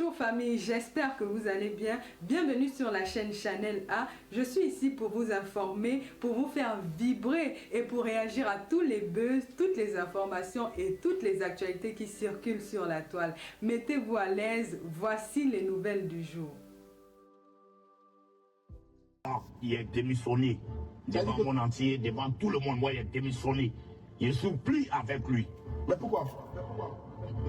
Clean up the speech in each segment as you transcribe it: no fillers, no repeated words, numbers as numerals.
Bonjour famille, j'espère que vous allez bien. Bienvenue sur la chaîne Channel A. Je suis ici pour vous informer, pour vous faire vibrer et pour réagir à tous les buzz, toutes les informations et toutes les actualités qui circulent sur la toile. Mettez-vous à l'aise, voici les nouvelles du jour. Il est démissionné devant le monde entier, devant tout le monde. Moi, il est démissionné. Je supplie avec lui. Mais pourquoi?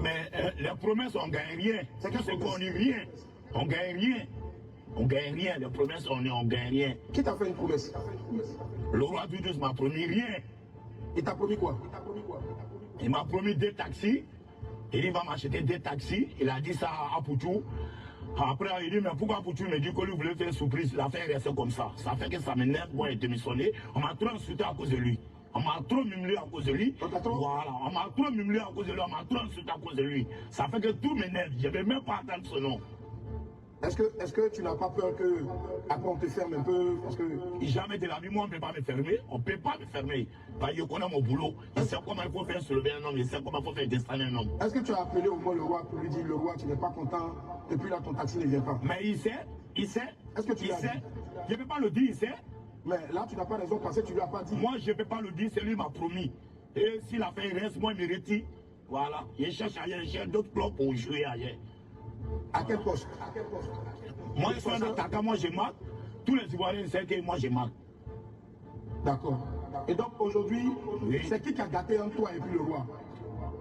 Mais les promesses, on ne gagne rien. C'est que ce qu'on dit rien. On ne gagne rien. On ne gagne rien. Les promesses, on ne gagne rien. Qui t'a fait une promesse? Le roi Doudou m'a promis rien. Il t'a promis quoi? Il m'a promis 2 taxis. Il va m'acheter 2 taxis. Il a dit ça à Poutou. Après, il dit, mais pourquoi Poutou me dit que lui voulait faire une surprise? L'affaire est restée comme ça. Ça fait que ça m'énerve. Moi, il est démissionné. On m'a trop insulté à cause de lui. On m'a trop mimlé à cause de lui. Voilà, on m'a trop mimlé à cause de lui. On m'a trop insulté à cause de lui. Ça fait que tout m'énerve. Je ne vais même pas attendre ce nom. Est-ce que tu n'as pas peur que après on te ferme un peu? Parce que jamais de la vie, moi on ne peut pas me fermer. On ne peut pas me fermer. Parce que je connais mon boulot. Je sais comment il faut faire soulever un homme. Je sais comment il faut faire descendre un homme. Est-ce que tu as appelé au moins le roi pour lui dire, le roi, tu n'es pas content, et puis là ton taxi ne vient pas? Mais il sait. Est-ce que tu il l'as sait. dit? Je ne peux pas le dire, il sait. Mais là tu n'as pas raison parce que tu ne lui as pas dit. Moi je ne peux pas le dire, c'est lui qui m'a promis. Et s'il a fait un reste, moi il me retire. Voilà. Je cherche ailleurs, je cherche d'autres clubs pour jouer ailleurs. À quel poste? Moi je suis un attaquant, moi je marque. Tous les Ivoiriens savent que moi je marque. D'accord. Et donc aujourd'hui, Oui. c'est qui a gâté entre toi et puis le roi?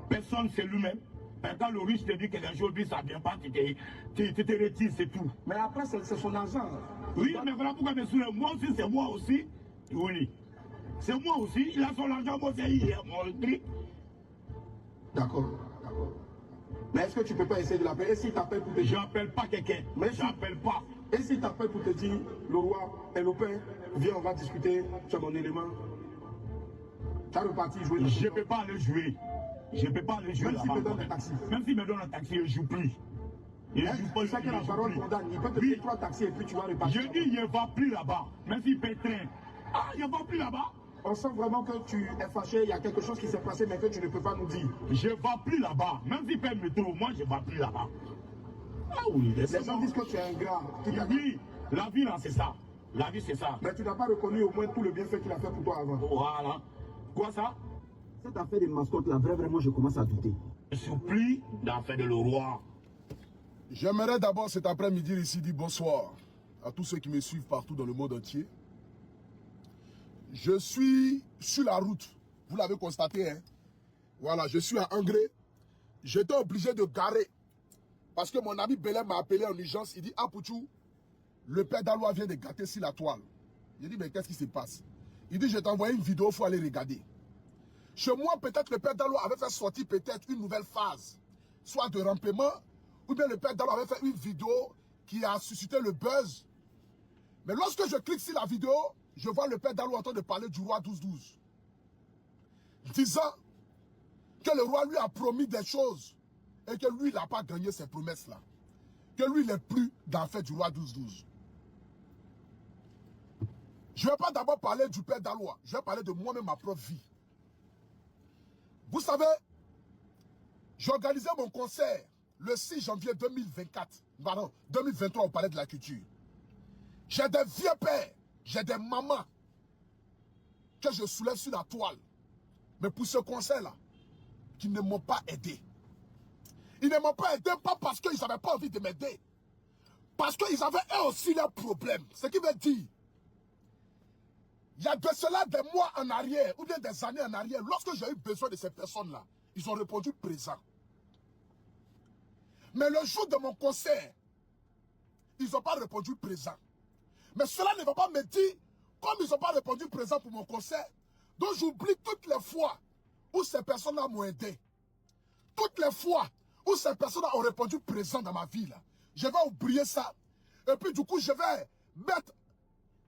Personne, c'est lui-même. Mais quand le riche te dit que les jours, ça ne vient pas, tu te retires, c'est tout. Mais après, c'est son argent. Oui, mais voilà pourquoi je me souviens. Moi aussi, c'est moi aussi. Oui. C'est moi aussi. Il a son argent, moi c'est mon truc. D'accord. Mais est-ce que tu ne peux pas essayer de l'appeler? Et s'il t'appelle pour te dire... J'appelle pas quelqu'un. Mais si- J'appelle pas. Et s'il t'appelle pour te dire, le roi et le père, viens, on va discuter, tu as mon élément. Tu as reparti jouer. Je ne peux pas aller jouer. Je ne peux pas aller jouer Même s'il là-bas. te donne un taxi. Même s'il me donne un taxi, je ne joue plus. Je ne joue pas. C'est que la parole condamne. Il peut te Oui. payer 3 taxis et puis tu vas repartir. Je dis, il ne va plus là-bas. Même s'il paie train. Ah, il ne va plus là-bas. On sent vraiment que tu es fâché, il y a quelque chose qui s'est passé, mais que tu ne peux pas nous dire. Je ne vais plus là-bas. Même s'il paie le métro, moi, je ne vais plus là-bas. Ah oui, Les gens disent que tu es un gars. Oui, la vie, là, c'est ça. La vie, c'est ça. Mais tu n'as pas reconnu au moins tout le bienfait qu'il a fait pour toi avant. Voilà. Quoi ça? Cette affaire des mascottes là, vraiment, je commence à douter. Je supplie d'affaire de le roi. J'aimerais d'abord cet après-midi ici dire bonsoir à tous ceux qui me suivent partout dans le monde entier. Je suis sur la route, vous l'avez constaté, hein. Voilà, je suis à Angré. J'étais obligé de garer parce que mon ami Belém m'a appelé en urgence. Il dit, ah Poutou, le père d'Aloua vient de gâter sur la toile. J'ai dit, mais qu'est-ce qui se passe? Il dit, je t'ai envoyé une vidéo, il faut aller regarder. Chez moi, peut-être le père d'Aloua avait fait sortir peut-être une nouvelle phase, soit de remplement, ou bien le père d'Aloua avait fait une vidéo qui a suscité le buzz. Mais lorsque je clique sur la vidéo, je vois le père d'Aloua en train de parler du roi 12-12. Disant que le roi lui a promis des choses et que lui, il n'a pas gagné ces promesses-là. Que lui, il n'est plus dans le fait du roi 12-12. Je ne vais pas d'abord parler du père d'Aloua. Je vais parler de moi-même, ma propre vie. Vous savez, j'ai organisé mon concert le 6 janvier 2024. Pardon, 2023 au Palais de la Culture. J'ai des vieux pères, j'ai des mamans que je soulève sur la toile. Mais pour ce concert-là, qui ne m'ont pas aidé. Ils ne m'ont pas aidé pas parce qu'ils n'avaient pas envie de m'aider. Parce qu'ils avaient eux aussi leurs problèmes. Ce qui veut dire, il y a de cela des mois en arrière, ou bien des années en arrière, lorsque j'ai eu besoin de ces personnes-là, ils ont répondu présent. Mais le jour de mon concert, ils n'ont pas répondu présent. Mais cela ne va pas me dire, comme ils n'ont pas répondu présent pour mon concert, donc j'oublie toutes les fois où ces personnes-là m'ont aidé. Toutes les fois où ces personnes-là ont répondu présent dans ma vie, là, je vais oublier ça. Et puis du coup, je vais mettre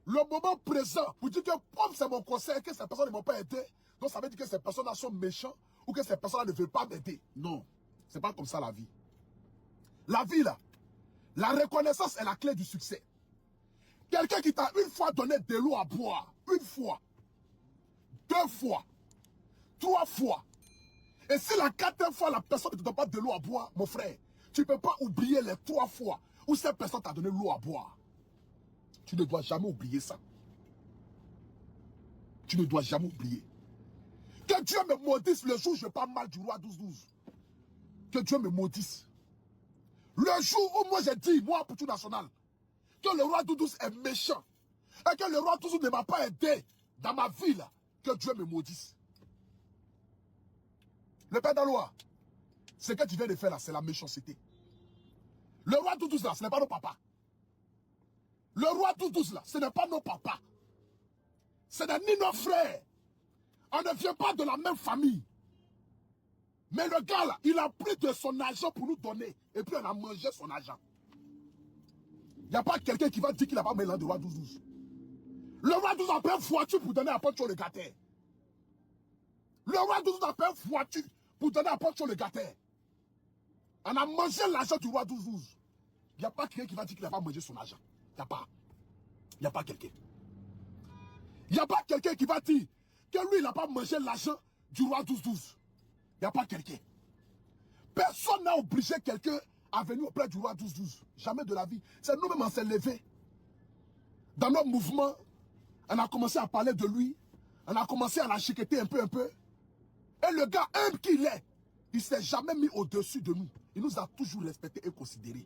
le moment présent pour dire que comme c'est mon concert et que ces personnes ne m'ont pas aidé, donc ça veut dire que ces personnes-là sont méchants ou que ces personnes-là ne veulent pas m'aider. Non, c'est pas comme ça la vie. La vie, là, la reconnaissance est la clé du succès. Quelqu'un qui t'a une fois donné de l'eau à boire, une fois, 2 fois, 3 fois, et si la 4e fois la personne ne te donne pas de l'eau à boire, mon frère, Tu ne peux pas oublier les 3 fois où cette personne t'a donné l'eau à boire. Tu ne dois jamais oublier ça. Tu ne dois jamais oublier. Que Dieu me maudisse le jour où je parle mal du roi 12-12. Que Dieu me maudisse. Le jour où moi j'ai dit, moi, pour tout national, que le roi 12-12 est méchant. Et que le roi 12-12 ne m'a pas aidé dans ma vie là. Que Dieu me maudisse. Le père d'Aloa, ce que tu viens de faire là, c'est la méchanceté. Le roi 12-12 là, ce n'est pas nos papas. Le roi 12-12 là, ce n'est pas nos papas. Ce n'est ni nos frères. On ne vient pas de la même famille. Mais le gars là, il a pris de son argent pour nous donner. Et puis on a mangé son argent. Il n'y a pas quelqu'un qui va dire qu'il n'a pas mélangé le roi 12-12. Le roi 12 a pris une voiture pour donner à Poncho le gâté. Le roi 12 a pris une voiture pour donner à Poncho le gâté. On a mangé l'argent du roi 12-12. Il n'y a pas quelqu'un qui va dire qu'il n'a pas mangé son argent. Il n'y a pas. Il n'y a pas quelqu'un. Il n'y a pas quelqu'un qui va dire que lui, il n'a pas mangé l'argent du roi 12-12. Il n'y a pas quelqu'un. Personne n'a obligé quelqu'un à venir auprès du roi 12-12. Jamais de la vie. C'est nous-mêmes, on s'est levés. Dans notre mouvement, on a commencé à parler de lui. On a commencé à l'achiqueter un peu. Et le gars, humble qu'il est, il ne s'est jamais mis au-dessus de nous. Il nous a toujours respectés et considérés.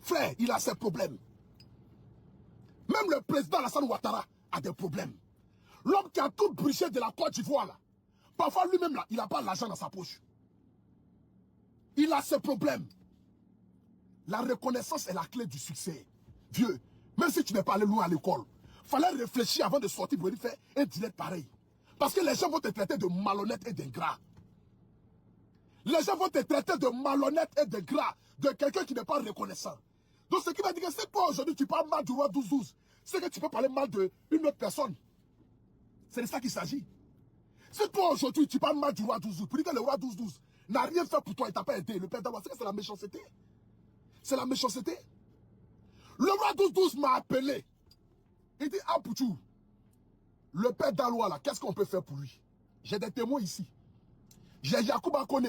Frère, il a ses problèmes. Même le président Alassane Ouattara a des problèmes. L'homme qui a tout brisé de la Côte d'Ivoire, là, parfois lui-même, là, il n'a pas l'argent dans sa poche. Il a ses problèmes. La reconnaissance est la clé du succès. Vieux, même si tu n'es pas allé loin à l'école, il fallait réfléchir avant de sortir pour faire un dîner pareil. Parce que les gens vont te traiter de malhonnête et d'ingrat. Les gens vont te traiter de malhonnête et d'ingrat, de quelqu'un qui n'est pas reconnaissant. Donc ce qui va dire que c'est toi aujourd'hui tu parles mal du roi 12-12, c'est que tu peux parler mal d'une autre personne. C'est de ça qu'il s'agit. Si toi aujourd'hui tu parles mal du roi 12-12, pour dire que le roi 12-12 n'a rien fait pour toi et t'a pas aidé, le père d'Aloa, c'est que c'est la méchanceté. C'est la méchanceté. Le roi 12-12 m'a appelé. Il dit, ah Pouchou, le père d'Aloa là, qu'est-ce qu'on peut faire pour lui? J'ai des témoins ici. J'ai Yacouba Kone,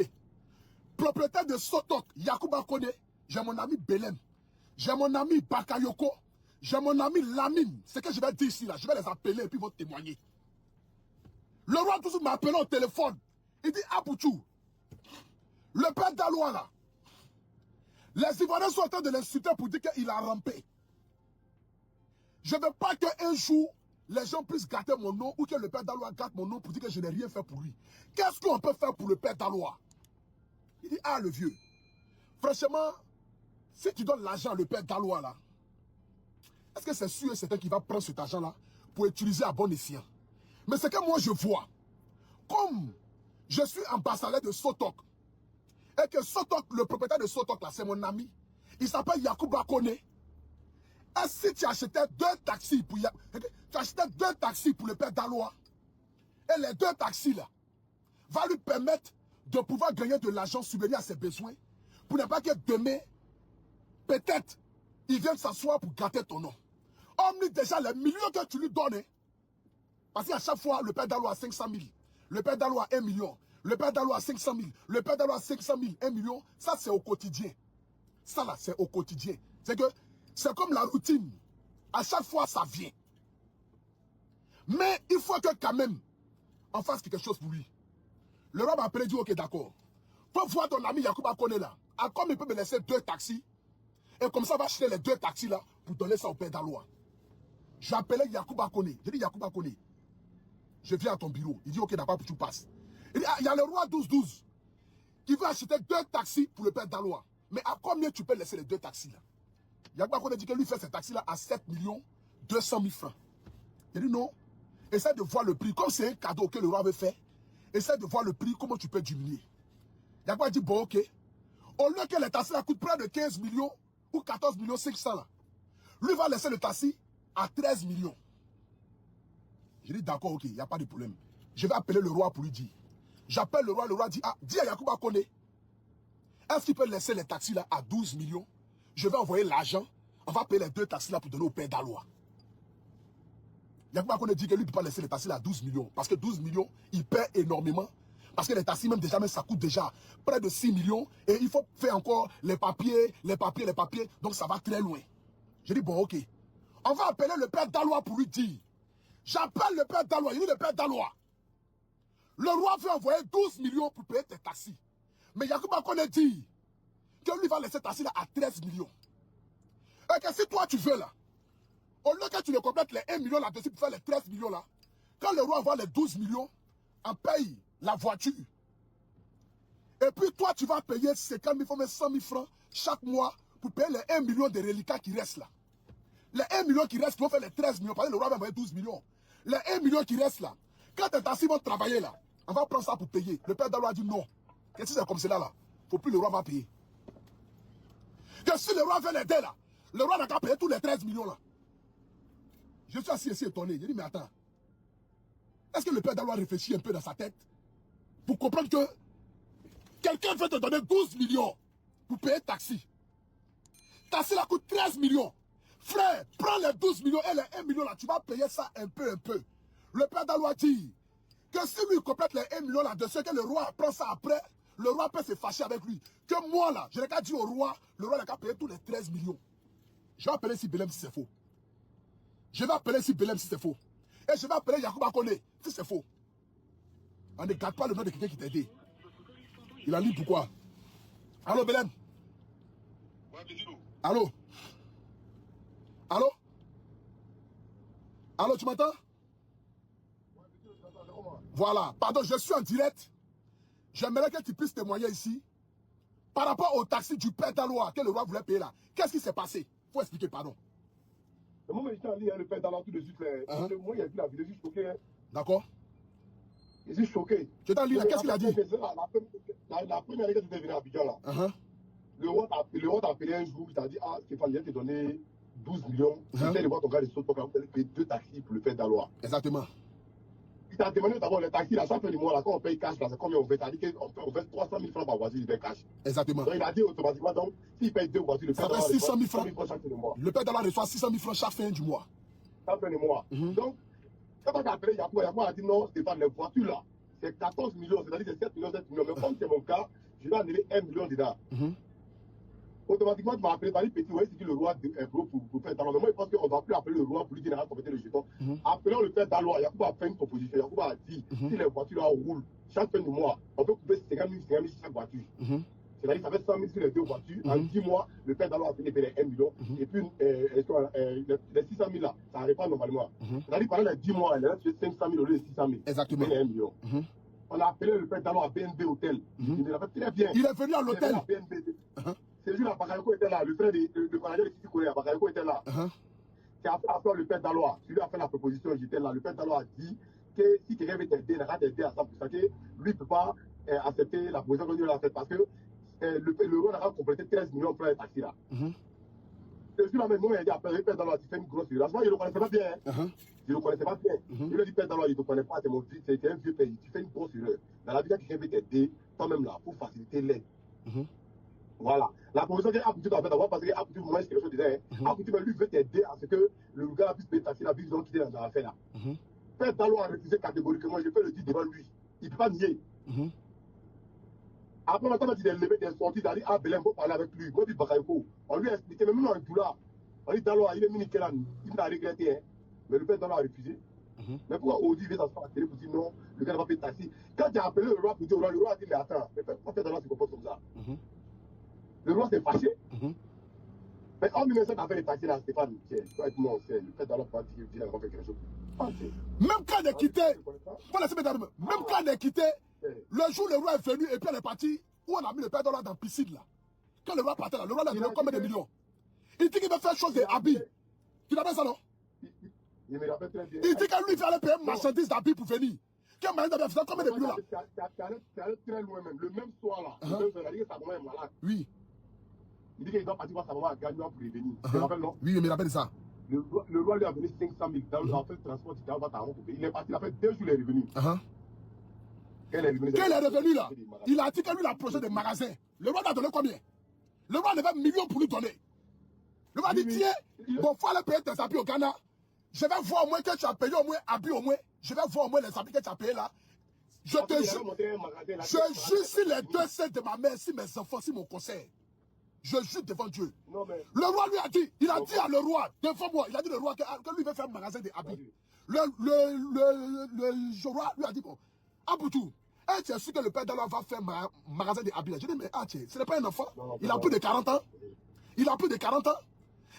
propriétaire de Sotok, Yacouba Kone. J'ai mon ami Belem. J'ai mon ami Bakayoko. J'ai mon ami Lamine. C'est ce que je vais dire ici là. Je vais les appeler et puis ils vont témoigner. Le roi 12 m'a appelé au téléphone. Il dit, ah Pouchou, le père d'Aloa là, les Ivoiriens sont en train de l'insulter pour dire qu'il a rampé. Je ne veux pas qu'un jour, les gens puissent gâter mon nom ou que le père d'Aloa gâte mon nom pour dire que je n'ai rien fait pour lui. Qu'est-ce qu'on peut faire pour le père d'Aloa? Il dit, ah le vieux, franchement, si tu donnes l'argent à le père d'Aloa là, est-ce que c'est sûr et certain qu'il va prendre cet argent-là pour utiliser à bon escient? Mais c'est que moi je vois, comme je suis ambassadeur de Sotok, et que Sotok, le propriétaire de Sotok là, c'est mon ami, il s'appelle Yacouba Kone. Et si tu achetais 2 taxis pour le père d'Aloa, et les 2 taxis là, va lui permettre de pouvoir gagner de l'argent subvenir à ses besoins, pour ne pas que demain, peut-être, il vienne s'asseoir pour gâter ton nom. Omni déjà les millions que tu lui donnes, parce qu'à chaque fois, le père d'Aloa a 500 000, le père d'Aloa a 1 million, le père d'Aloa a 500 000, le père d'Aloa a 500 000, 1 million, ça c'est au quotidien. Ça là, c'est au quotidien. C'est que, c'est comme la routine. À chaque fois, ça vient. Mais il faut que quand même, on fasse quelque chose pour lui. Le roi m'a appelé et dit, ok, d'accord. Faut voir ton ami Yacouba Kone là. À comme il peut me laisser 2 taxis. Et comme ça, va acheter les 2 taxis là pour donner ça au père d'Aloa. J'ai appelé Yacouba Kone. J'ai dit, Yacouba Kone, je viens à ton bureau. Il dit, ok, d'accord, tu passes. Il dit, ah, il y a le roi 12-12 qui veut acheter 2 taxis pour le père d'Aloa. Mais à combien tu peux laisser les 2 taxis là? Yacouba Kone dit que lui fait ces taxis là à 7 200 000 francs. Il dit non. Essaie de voir le prix. Comme c'est un cadeau que le roi veut faire, essaie de voir le prix, comment tu peux diminuer. Yacouba dit bon, ok. Au lieu que les taxis là coûtent près de 15 millions ou 14 500 là, lui va laisser le taxi à 13 millions. Je dis d'accord, ok, il n'y a pas de problème. Je vais appeler le roi pour lui dire. J'appelle le roi dit, ah, dis à Yacouba Kone, est-ce qu'il peut laisser les taxis là à 12 millions? Je vais envoyer l'argent, on va payer les 2 taxis là pour donner au père d'Aloa. Yacouba Kone dit que lui ne peut pas laisser les taxis là à 12 millions. Parce que 12 millions, il perd énormément. Parce que les taxis, même déjà, ça coûte déjà près de 6 millions. Et il faut faire encore les papiers. Donc ça va très loin. J'ai dit, bon, ok. On va appeler le père Dalois pour lui dire. J'appelle le père Dalois. Il dit, le père Dalois. Le roi veut envoyer 12 millions pour payer tes taxis. Mais Yacouba Koné dit que lui va laisser taxis là à 13 millions. Et que si toi tu veux là, au lieu que tu le complètes les 1 million là-dessus pour faire les 13 millions là, quand le roi envoie les 12 millions, on paye la voiture. Et puis toi tu vas payer 50 000, 100 000 francs chaque mois pour payer les 1 million de reliquats qui restent là. Les 1 million qui restent, qui vont faire les 13 millions, parce que le roi va envoyer 12 millions. Les 1 million qui restent là, quand tes taxis vont travailler là, on va prendre ça pour payer. Le père Dalois a dit non. Qu'est-ce que c'est comme cela là? Faut plus le roi va payer. Que si le roi veut l'aider là, le roi n'a qu'à payer tous les 13 millions là. Je suis assis ici étonné. Je dis mais attends. Est-ce que le père Dalois réfléchit un peu dans sa tête pour comprendre que quelqu'un veut te donner 12 millions pour payer taxi. Taxi là coûte 13 millions. Frère, prends les 12 millions et les 1 million là, tu vas payer ça un peu. Le père Dalois dit que si lui complète les 1 million là, de ce que le roi prend ça après, le roi peut se fâcher avec lui. Que moi là, je n'ai qu'à dire au roi, le roi n'a qu'à payer tous les 13 millions. Je vais appeler si Belem si c'est faux. Je vais appeler si Belem si c'est faux. Et je vais appeler Yacouba Koné si c'est faux. On ne garde pas le nom de quelqu'un qui t'a aidé. Il a dit pourquoi. Allô Belem? Allô? Allô? Allô, tu m'entends? Voilà. Pardon, je suis en direct. J'aimerais que tu puisses témoigner ici. Par rapport au taxi du père Dalois que le roi voulait payer là. Qu'est-ce qui s'est passé? Il faut expliquer, pardon. Moi, j'étais en ligne, le père Dalois tout de suite. Moi, il a vu la vidéo, je suis choqué. D'accord. Je suis choqué. Tu es en ligne, qu'est-ce qu'il a dit? La première année que tu es venu à Abidjan là. Le roi t'a appelé un jour, il t'a dit, ah Stéphane, il t'a donné 12 millions. Tu sais de voir ton gars de saut, ton gars, vous allez payer 2 taxis pour le père Dalois. Exactement. Il t'a demandé d'abord les taxis, à chaque fin du mois, là, quand on paye cash, là, c'est combien on fait? T'as dit qu'on fait 300 000 francs par voiture, il paye cash. Exactement. Donc il a dit automatiquement, donc, s'il paye 2 voitures, le père Dalois reçoit 600 000 francs chaque fin du mois. Le père Dalois reçoit 600 000 francs chaque fin du mois. Chaque fin du mois. Donc, quand on a appelé Yacouba a dit non, Stéphane, les voitures là, c'est 14 millions, c'est-à-dire c'est 7 millions, 7 millions. Mais comme c'est mon cas, je vais enlever 1 million dedans. Automatiquement, tu m'as appelé, tu as dit, petit, ouais, c'est le roi est gros pour faire Dalois. Mais moi, je pense qu'on ne va plus appeler le roi pour lui dire, compléter le jeton. Appelons le père Dalois. Yacouba a fait une proposition. Yacouba a dit, si les voitures là roulent, chaque fin du mois, on peut couper 50 000 chaque voiture. C'est-à-dire, ça fait 100 000 sur les 2 voitures. En 10 mois, le père Dalois a fini de payer les 1 million. Et puis, les 600 000 là, ça n'arrive pas normalement. C'est-à-dire, pendant les 10 mois, il reste 500 000 au lieu de 600 000. Exactement. Il paye les 1 million. On a appelé le père Dalois à BNB Hôtel. Il me l'a fait très bien. Il est venu à l'hôtel. C'est lui, là, Bakayoko était là. Le frère de Canadien de Titi Korea, Bakayoko était là. C'est après le père Dalois. Celui a fait la proposition, j'étais là. Le père Dalois a dit que si quelqu'un veut t'aider, il n'a qu'à t'aider à 100%. Que lui ne peut pas accepter la proposition que lui a faite parce que le roi n'a pas complété 13 millions pour les taxis là. Je suis là, mais moi, il a dit après, le père Dalois, tu fais une grosse violence. Moi, je ne le connaissais pas bien. Je ne le connaissais pas bien. Il lui a dit, père Dalois, il ne te connaît pas, c'est un vieux pays. Tu fais une grosse erreur. Dans la vie, quelqu'un veut t'aider, toi-même là, pour faciliter l'aide. Voilà. La proposition qu'Apoutou doit faire d'abord, parce qu'Apoutou, moi, c'est quelque chose que je disais, Apoutou, lui, veut t'aider à ce que le gars puisse payer taxi, la vie, ils ont quitté dans l'affaire là. Père Dalois a refusé catégoriquement, je peux le dire devant lui. Il ne peut pas nier. Après, on a dit des levées, des sorties, il a dit, ah, Belem, il faut parler avec lui. Moi, je dis, Bakayoko. On lui a expliqué, mais même dans un doula, on dit, Dalois, il est mini Kélan, il m'a regretté, hein. Mais le père Dalois a refusé. Mais pourquoi Audi veut s'asseoir à la télé pour dire non, le gars n'a pas payé taxi? Quand j'ai appelé le roi pour dire au roi, le roi a dit, mais attends, mais pourquoi père Dalois se comporte comme ça? Le roi s'est fâché. Mais en 1900, on avait les taxis là, Stéphane, toi et moi, c'est le père Dalois pour dire qu'il a fait quelque chose. Même quand on est quitté, même quand on est quitté, le jour où le roi est venu et puis on est parti, où on a mis le père Dalois dans la piscine là. Quand le roi partait là, le roi a donné combien de millions? Il dit qu'il va faire chose des habits. Tu l'as fait ça non? Il me rappelle très bien. Il dit que lui, il fallait payer marchandise d'habits pour venir. Quel moyen d'habits fait combien de millions là? C'est allé très loin même. Le même soir là, le même soir, il a dit que sa maman est malade. Oui. Il dit qu'il doit partir voir sa maman à Gagnon pour revenir. Tu te rappelles non? Oui, il me rappelle ça. Le roi lui a donné 500 000 dans le transport, il a fait il est parti, il a fait 2 jours, il est revenu. Quand il est revenu là, il a dit que lui, il a projet de magasin. Le roi a donné combien? Le roi avait 1 million pour lui donner. Le roi a dit, tiens, bon, il faut aller payer tes habits au Ghana. Je vais voir au moins que tu as payé au moins habits au moins. Je vais voir au moins les habits que tu as payés là. Je te jure. Je jure si les deux seins de ma mère, si mes enfants, si mon conseil. Je jure devant Dieu. Non, mais... Le roi lui a dit, il a dit à le roi, devant moi, il a dit le roi que lui veut faire un magasin de habits. Le roi lui a dit, bon, Aboutou, tu es sûr que le père d'Allah va faire un magasin de habits. Je dis, mais ce n'est pas un enfant. Il a plus de 40 ans. Il a plus de 40 ans.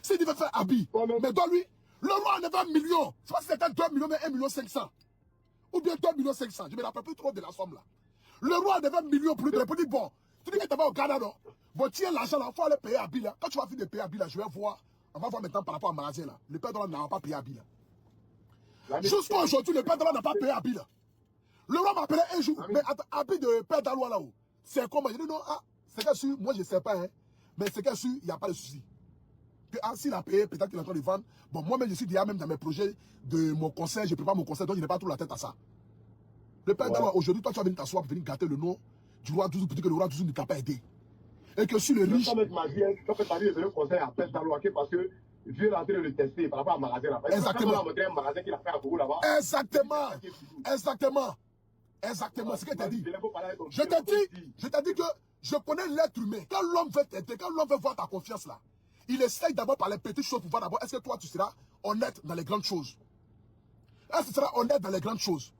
S'il veut faire habits, mais dans lui, le roi en avait 1 million. C'est pas si c'était 2 millions, mais 1 million 500. Ou bien 2 millions 500. Je ne me rappelle plus trop de la somme là. Le roi en avait 1 million pour lui dire, bon, tu dis que tu vas au Ghana, non? Bon, tiens l'argent là, il faut aller payer habits là. Quand tu vas finir de payer habits là, je vais voir. On va voir maintenant par rapport au magasin là. Le père d'Allah n'a pas payé habits là. Jusqu'à aujourd'hui, le père d'Allah n'a pas payé habits là. Le roi m'a appelé un jour, mais habits de père d'Allah là-haut. C'est comment? Je dis non, c'est que sûr, moi je ne sais pas, hein. Mais c'est que sûr, il n'y a pas de souci. S'il a payé, peut-être qu'il est en train de vendre. Bon, moi-même, je suis déjà même dans mes projets de mon conseil, je prépare mon conseil, donc je n'ai pas trop la tête à ça. Le père d'Allah, aujourd'hui, toi, tu vas venir t'asseoir pour venir gâter le nom du roi Douzou pour dire que le roi Douzou ne t'a pas aidé. Et que sur le riche. Je vais mettre ma vie, je vais faire le conseil à père d'Allah parce que je viens d'entrer le tester par rapport à magasin là. Exactement. Un magasin qu'il a fait à Bourou là-bas. Exactement. Exactement. Exactement. C'est ce que tu as dit. Je t'ai dit que je connais l'être humain. Quand l'homme veut t'aider, quand l'homme veut voir ta confiance là, il essaye d'abord par les petites choses pour voir d'abord est-ce que toi tu seras honnête dans les grandes choses. Est-ce que tu seras honnête dans les grandes choses?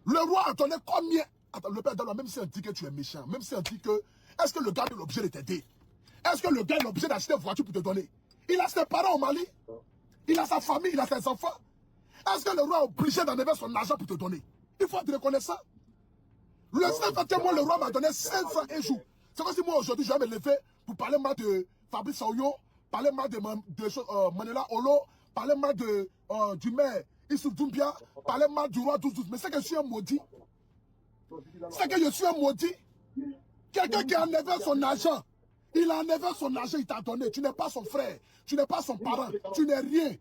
Le roi a donné combien? Attends, le père d'Allah, même si on dit que tu es méchant, même si on dit que est-ce que le gars est l'objet de t'aider? Est-ce que le gars est l'objet d'acheter une voiture pour te donner? Il a ses parents au Mali, il a sa famille, il a ses enfants. Est-ce que le roi est obligé d'enlever son argent pour te donner? Il faut être reconnaissant. Le seul fait que moi, le roi m'a donné 500 un jour. C'est comme si moi aujourd'hui je vais me lever pour parler mal de Fabrice Saoyon, parler mal de Manela Olo, parler mal du maire Issouf Doumbia, parler mal du roi 12-12. Mais c'est que je suis un maudit. C'est que je suis un maudit. Quelqu'un qui a enlevé son argent. Il a enlevé son argent, il t'a donné. Tu n'es pas son frère. Tu n'es pas son parent. Tu n'es rien.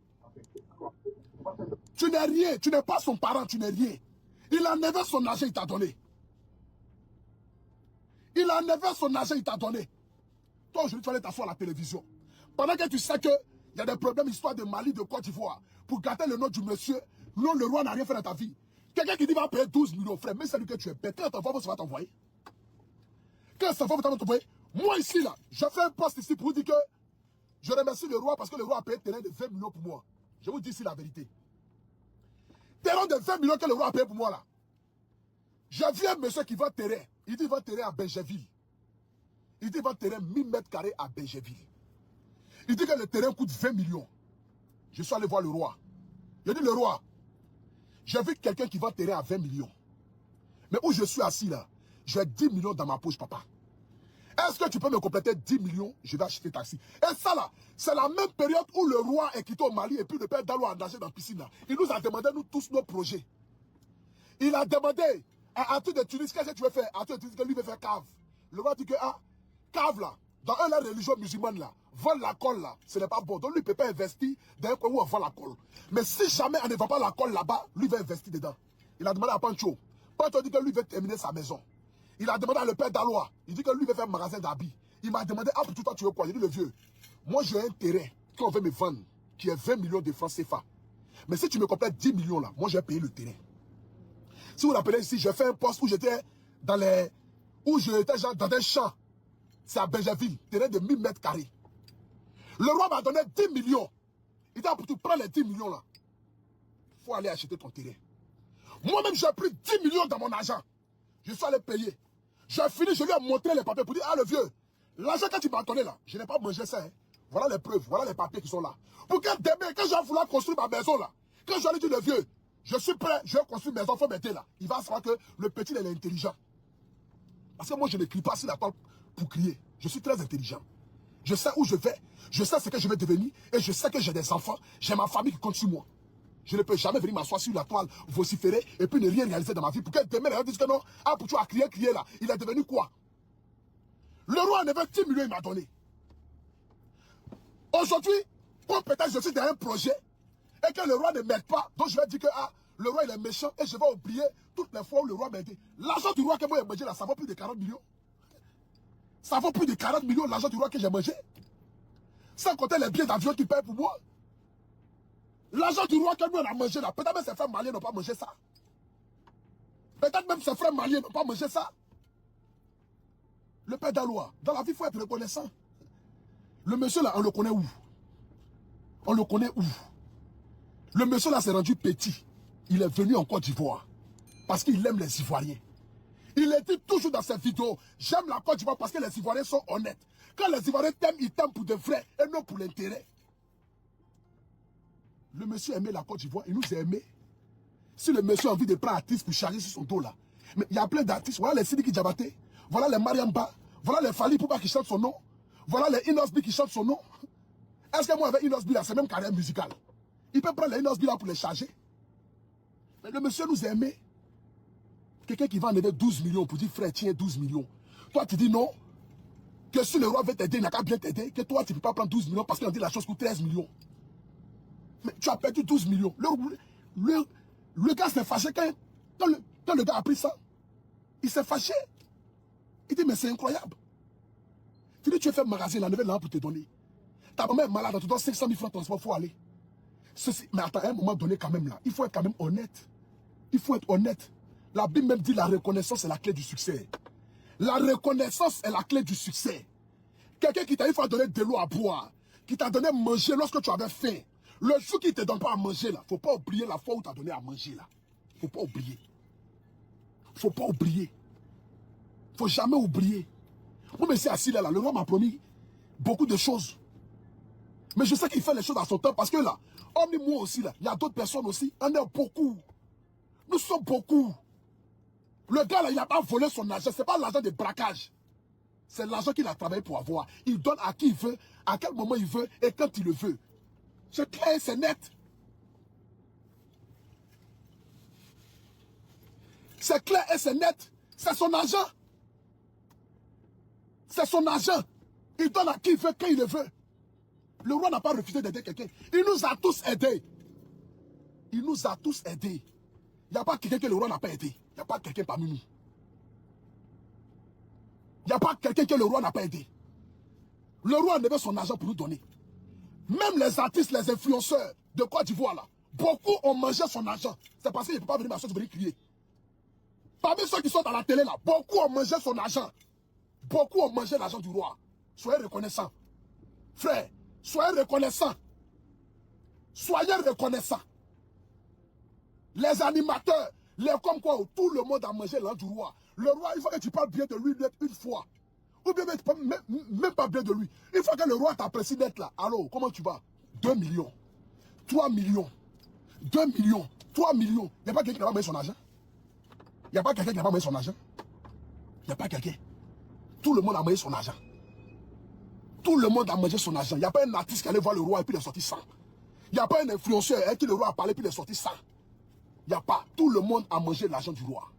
Tu n'es rien. Tu n'es pas son parent. Tu n'es rien. Il a enlevé son argent, il t'a donné. Il a enlevé son argent, il t'a donné. Toi, aujourd'hui, tu vas aller t'asseoir à la télévision. Pendant que tu sais qu'il y a des problèmes, histoire de Mali, de Côte d'Ivoire, pour gâter le nom du monsieur, non, le roi n'a rien fait dans ta vie. Quelqu'un qui dit va payer 12 millions, frère, mais c'est lui que tu es bête. Quand ton enfant va t'envoyer. Quand ton enfant va t'envoyer, moi ici, là, je fais un poste ici pour vous dire que je remercie le roi parce que le roi a payé terrain de 20 millions pour moi. Je vous dis ici la vérité. Terrain de 20 millions que le roi a payé pour moi, là. J'ai vu un monsieur qui vend terrain. Il dit qu'il vend terrain à Benjeville. Il dit qu'il vend terrain 1000 mètres carrés à Benjeville. Il dit que le terrain coûte 20 millions. Je suis allé voir le roi. Je dis le roi, j'ai vu quelqu'un qui vend terrain à 20 millions. Mais où je suis assis là, j'ai 10 millions dans ma poche, papa. Est-ce que tu peux me compléter 10 millions? Je vais acheter taxi. Et ça là, c'est la même période où le roi est quitté au Mali et puis le père d'Allah a nagé dans la piscine là. Il nous a demandé, nous tous, nos projets. Il a demandé à Arthur de Tunis, qu'est-ce que tu veux faire? Arthur de Tunis, que lui veut faire cave. Le roi dit que, cave là, dans la religion musulmane là, vendre la colle là, ce n'est pas bon. Donc lui ne peut pas investir dans un coin où on vend la colle. Mais si jamais on ne vend pas la colle là-bas, lui va investir dedans. Il a demandé à Pancho. Pancho dit que lui veut terminer sa maison. Il a demandé à le père d'Alois. Il dit que lui veut faire un magasin d'habits. Il m'a demandé, pour tout toi tu veux quoi? J'ai dit le vieux, moi j'ai un terrain qu'on veut me vendre, qui est 20 millions de francs CFA. Mais si tu me complètes 10 millions là, moi j'ai payé le terrain. Si vous vous rappelez ici, j'ai fait un poste où j'étais dans les... Où j'étais genre dans un champ. C'est à Benjeville, terrain de 1000 mètres carrés. Le roi m'a donné 10 millions. Il dit, pour tu prends les 10 millions là. Il faut aller acheter ton terrain. Moi-même, j'ai pris 10 millions dans mon argent. Je suis allé payer. J'ai fini, je lui ai montré les papiers pour dire, le vieux, l'argent que tu m'as donné là, je n'ai pas mangé ça. Hein. Voilà les preuves, voilà les papiers qui sont là. Pour que demain, quand je vais vouloir construire ma maison là, quand je lui dis, le vieux, je suis prêt, je vais construire mes enfants m'aider là. Il va savoir que le petit, il est intelligent. Parce que moi, je ne crie pas sur la table pour crier. Je suis très intelligent. Je sais où je vais. Je sais ce que je vais devenir. Et je sais que j'ai des enfants. J'ai ma famille qui compte sur moi. Je ne peux jamais venir m'asseoir sur la toile, vociférer et puis ne rien réaliser dans ma vie. Pour que demain, les gens disent que non, pour toi, crier là. Il est devenu quoi? Le roi en avait 10 millions, il m'a donné. Aujourd'hui, comme peut-être je suis dans un projet et que le roi ne m'aide pas, donc je vais dire que le roi il est méchant et je vais oublier toutes les fois où le roi m'a aidé. L'argent du roi que moi j'ai mangé là, ça vaut plus de 40 millions. Ça vaut plus de 40 millions l'argent du roi que j'ai mangé. Sans compter les billets d'avion qu'il paye pour moi. L'argent du roi que nous on a mangé là, peut-être même ces femmes maliennes n'ont pas mangé ça. Peut-être même ses frères maliens n'ont pas mangé ça. Le père d'Aloa, dans la vie, il faut être reconnaissant. Le monsieur là, on le connaît où? On le connaît où? Le monsieur là s'est rendu petit. Il est venu en Côte d'Ivoire. Parce qu'il aime les Ivoiriens. Il est dit toujours dans ses vidéos, j'aime la Côte d'Ivoire parce que les Ivoiriens sont honnêtes. Quand les Ivoiriens t'aiment, ils t'aiment pour de vrai et non pour l'intérêt. Le monsieur aimait la Côte d'Ivoire, il nous a aimés. Si le monsieur a envie de prendre artiste pour charger sur son dos là. Mais il y a plein d'artistes. Voilà les Sidiki Diabaté. Voilà les Mariamba. Voilà les Fali Pouba qui chantent son nom. Voilà les Inosbi qui chantent son nom. Est-ce que moi avec Inosbi là, c'est même carrière musicale? Il peut prendre les Inosbi là pour les charger. Mais le monsieur nous a aimés. Quelqu'un qui va enlever 12 millions pour dire frère, tiens 12 millions. Toi tu dis non. Que si le roi veut t'aider, il n'a qu'à bien t'aider. Que toi tu ne peux pas prendre 12 millions parce qu'on dit la chose coûte 13 millions. Mais tu as perdu 12 millions. Le gars s'est fâché quand le gars a pris ça. Il s'est fâché. Il dit, mais c'est incroyable. Tu dis, tu as fait un magasin, la nouvelle là pour te donner. Ta maman est malade, tu donnes 500 000 francs de transport, il faut aller. Mais attends, à un moment donné, quand même là, il faut être quand même honnête. Il faut être honnête. La Bible même dit la reconnaissance est la clé du succès. La reconnaissance est la clé du succès. Quelqu'un qui t'a dit, il faut donner de l'eau à boire, qui t'a donné à manger lorsque tu avais faim. Le jour qui ne te donne pas à manger là, il ne faut pas oublier la fois où tu as donné à manger là. Il ne faut pas oublier. Il ne faut pas oublier. Il ne faut jamais oublier. Moi, mais c'est assis là, le roi m'a promis beaucoup de choses. Mais je sais qu'il fait les choses à son temps parce que là, hormis moi aussi là, il y a d'autres personnes aussi. On est beaucoup. Nous sommes beaucoup. Le gars là, il n'a pas volé son argent. Ce n'est pas l'argent de braquage. C'est l'argent qu'il a travaillé pour avoir. Il donne à qui il veut, à quel moment il veut et quand il le veut. C'est clair, c'est net. C'est clair et c'est net. C'est son argent. C'est son argent. Il donne à qui il veut, quand il le veut. Le roi n'a pas refusé d'aider quelqu'un. Il nous a tous aidés. Il nous a tous aidés. Il n'y a pas quelqu'un que le roi n'a pas aidé. Il n'y a pas quelqu'un parmi nous. Il n'y a pas quelqu'un que le roi n'a pas aidé. Le roi avait son argent pour nous donner. Même les artistes, les influenceurs de Côte d'Ivoire là, beaucoup ont mangé son argent. C'est parce qu'il ne peut pas venir ma soeur venir crier. Parmi ceux qui sont dans la télé là, beaucoup ont mangé son argent. Beaucoup ont mangé l'argent du roi. Soyez reconnaissants. Frère, soyez reconnaissants. Soyez reconnaissants. Les animateurs, les comme quoi, tout le monde a mangé l'argent du roi. Le roi, il faut que tu parles bien de lui une fois. Ou bien même pas bien de lui. Il faut que le roi t'apprécie d'être là. Alors, comment tu vas? 2 millions. 3 millions. 2 millions. 3 millions. Il n'y a pas quelqu'un qui n'a pas mangé son argent. Il n'y a pas quelqu'un qui n'a pas mangé son argent. Il n'y a pas quelqu'un. Tout le monde a mangé son argent. Tout le monde a mangé son argent. Il n'y a pas un artiste qui allait voir le roi et puis il est sorti sans. Il n'y a pas un influenceur avec qui le roi a parlé et puis il est sorti sans. Il n'y a pas. Tout le monde a mangé l'argent du roi.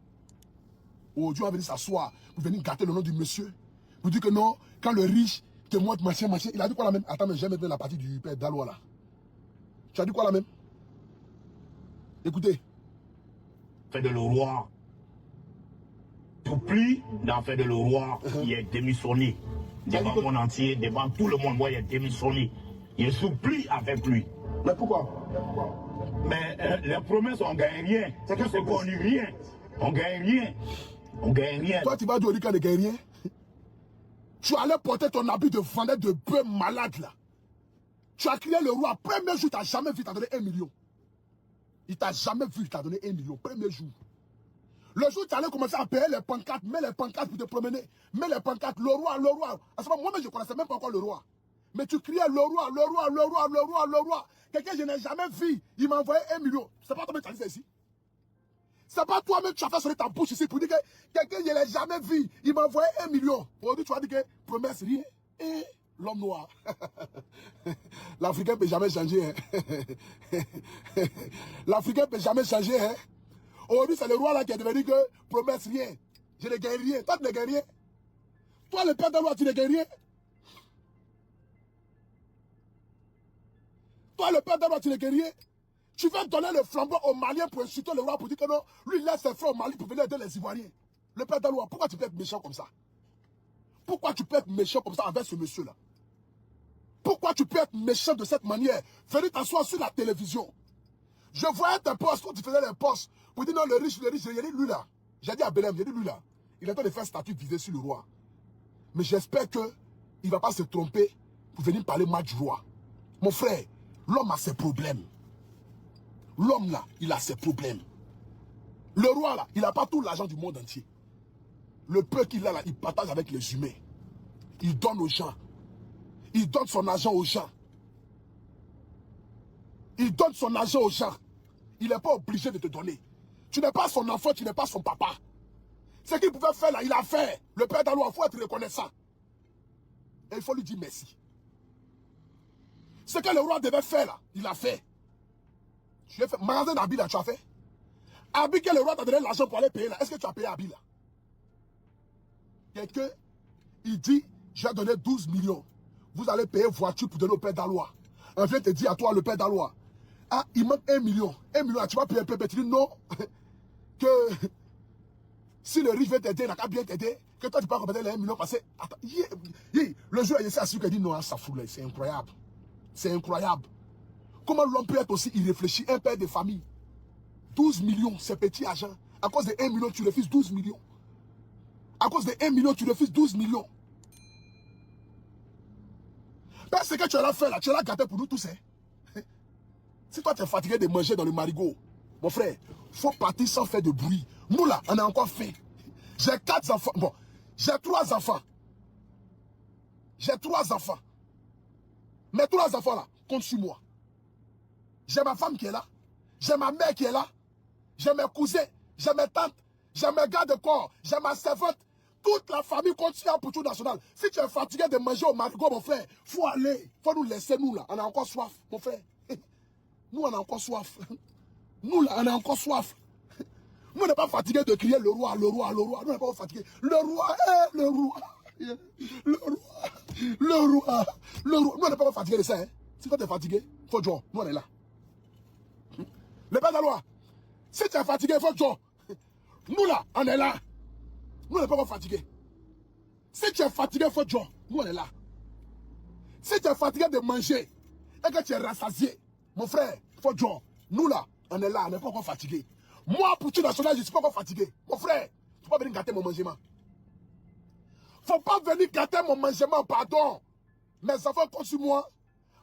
Aujourd'hui, on va venir s'asseoir pour venir gâter le nom du monsieur. Vous dites que non, quand le riche te montre machin, il a dit quoi la même? Attends, mais j'aime bien la partie du père d'Aloa là. Tu as dit quoi la même? Écoutez. Fait de le roi. Tout plie d'en faire de le roi, il est démissionné. Devant le monde entier, devant tout le monde, moi, il est démissionné. Il supplie avec lui. Mais pourquoi? Mais les promesses, on ne gagne rien. C'est que c'est qu'on n'y rien. On ne gagne rien. On gagne rien. Toi, tu vas dire au Rika ne gagne rien. Tu allais porter ton habit de vendeur de bœuf malade là. Tu as crié le roi. Premier jour, il t'a jamais vu, il t'a donné 1 million. Il t'a jamais vu, il t'a donné 1 million. Premier jour. Le jour où tu allais commencer à payer les pancartes, mets les pancartes pour te promener. Mets les pancartes, le roi, le roi. À ce moment, moi-même, je ne connaissais même pas encore le roi. Mais tu criais le roi, le roi, le roi, le roi, le roi. Quelqu'un que je n'ai jamais vu, il m'a envoyé 1 million. C'est pas toi-même qui as dit ça ici. C'est pas toi-même qui as fait sonner ta bouche ici pour dire que quelqu'un que je n'ai jamais vu, il m'a envoyé 1 million. Aujourd'hui, tu vas dire que promesse rien. Et l'homme noir. L'Africain ne peut jamais changer. Hein. L'Africain ne peut jamais changer. Hein. Aujourd'hui, c'est le roi là qui est devenu que promesse rien. Je ne gagne rien. Toi, tu ne gagnes rien. Toi, le père de loi, tu ne gagnes rien. Toi, le père de loi, tu ne gagnes rien. Tu vas donner le flambeau aux Maliens pour insulter le roi pour dire que non, lui, il laisse ses frères au Mali pour venir aider les Ivoiriens. Le père de loi, pourquoi tu peux être méchant comme ça? Pourquoi tu peux être méchant comme ça avec ce monsieur-là? Pourquoi tu peux être méchant de cette manière? Venez t'asseoir sur la télévision. Je voyais tes postes, quand tu faisais les postes, pour dire non, le riche, il y a lui là. J'ai dit à Belém, j'ai dit lui là, il est en train de faire statut visé sur le roi. Mais j'espère qu'il ne va pas se tromper pour venir parler mal du roi. Mon frère, l'homme a ses problèmes. L'homme là, il a ses problèmes. Le roi là, il n'a pas tout l'argent du monde entier. Le peu qu'il a là, il partage avec les humains. Il donne aux gens. Il donne son argent aux gens. Il donne son argent aux gens. Il n'est pas obligé de te donner. Tu n'es pas son enfant, tu n'es pas son papa. Ce qu'il pouvait faire là, il a fait. Le père d'Aloua, il faut être reconnaissant. Et il faut lui dire merci. Ce que le roi devait faire là, il a fait. Tu l'as fait. Magasin d'Abi là, tu as fait. Abi que le roi t'a donné l'argent pour aller payer là. Est-ce que tu as payé Abi là? Quelqu'un, il dit, j'ai donné 12 millions. Vous allez payer voiture pour donner au père d'Aloua. On vient te dire à toi, le père d'Aloua. Ah, il manque 1 million. 1 million, tu vas payer un peu. Tu dis non. Que si le riche veut t'aider, il n'a qu'à bien t'aider. Que toi, tu peux compléter les 1 million parce que. Attends, le jour, il s'est assis qu'il dit non, ça fout là. C'est incroyable. C'est incroyable. Comment l'homme peut être aussi irréfléchi, un père de famille? 12 millions, c'est petit argent. À cause de 1 million, tu refuses 12 millions. À cause de 1 million, tu refuses 12 millions. Ben, ce que tu as fait là, tu l'as gâté pour nous tous. Hein? Si toi, tu es fatigué de manger dans le marigot, mon frère, il faut partir sans faire de bruit. Nous là, on a encore faim. J'ai 4 enfants. Bon, j'ai 3 enfants. J'ai 3 enfants. Mes 3 enfants là, comptent sur moi. J'ai ma femme qui est là. J'ai ma mère qui est là. J'ai mes cousins. J'ai mes tantes. J'ai mes gars de corps. J'ai ma servante. Toute la famille compte sur un Poutou national. Si tu es fatigué de manger au marigot, mon frère, il faut aller. Il faut nous laisser, nous là. On a encore soif, mon frère. Nous, on a encore soif. Nous là, on a encore soif. Nous, on n'est pas fatigué de crier le roi, le roi, le roi. Nous, on n'est pas fatigué. Le roi, le roi. Le roi, le roi, le roi. Nous, on n'est pas fatigué de ça. Hein? Si toi, tu es fatigué, il faut jouer. Nous, on est là. Le père d'Aloua, si tu es fatigué, il faut jouer. Nous là, on est là. Nous, on n'est pas fatigués. Si tu es fatigué, il faut jouer. Nous, on est là. Si tu es fatigué de manger et que tu es rassasié, mon frère, il faut jouer. Nous là, on est là, on n'est pas encore fatigué. Moi, pour tout national, je ne suis pas encore fatigué. Mon frère, il ne faut pas venir gâter mon mangement. Il ne faut pas venir gâter mon mangement, pardon. Mes enfants comptent sur moi.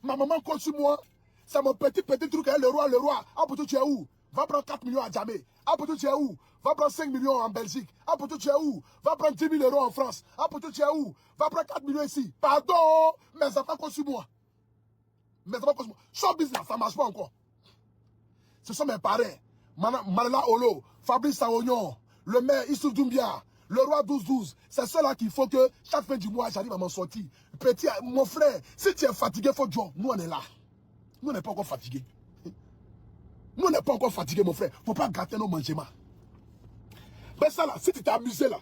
Ma maman compte sur moi. C'est mon petit truc, hein, le roi, le roi. Ah, pour tout, tu es où? Va prendre 4 millions à Djamé. Ah, pour tout, tu es où? Va prendre 5 millions en Belgique. Ah, pour tout, tu es où? Va prendre 10 000 euros en France. Ah, pour tout, tu es où? Va prendre 4 millions ici. Pardon, mes enfants comptent sur moi. Mes enfants comptent sur moi. Shop business, ça ne marche pas encore. Ce sont mes parrains. Malala Olo, Fabrice Saognon, le maire Issouf Doumbia, le roi 12-12. C'est ceux-là qu'il faut que chaque fin du mois, j'arrive à m'en sortir. Petit, mon frère, si tu es fatigué, il faut jouer. Nous, on est là. Nous, on n'est pas encore fatigués. Nous, on n'est pas encore fatigués, mon frère. Il ne faut pas gâter nos mangements. Mais ça, là, si tu t'es amusé, là,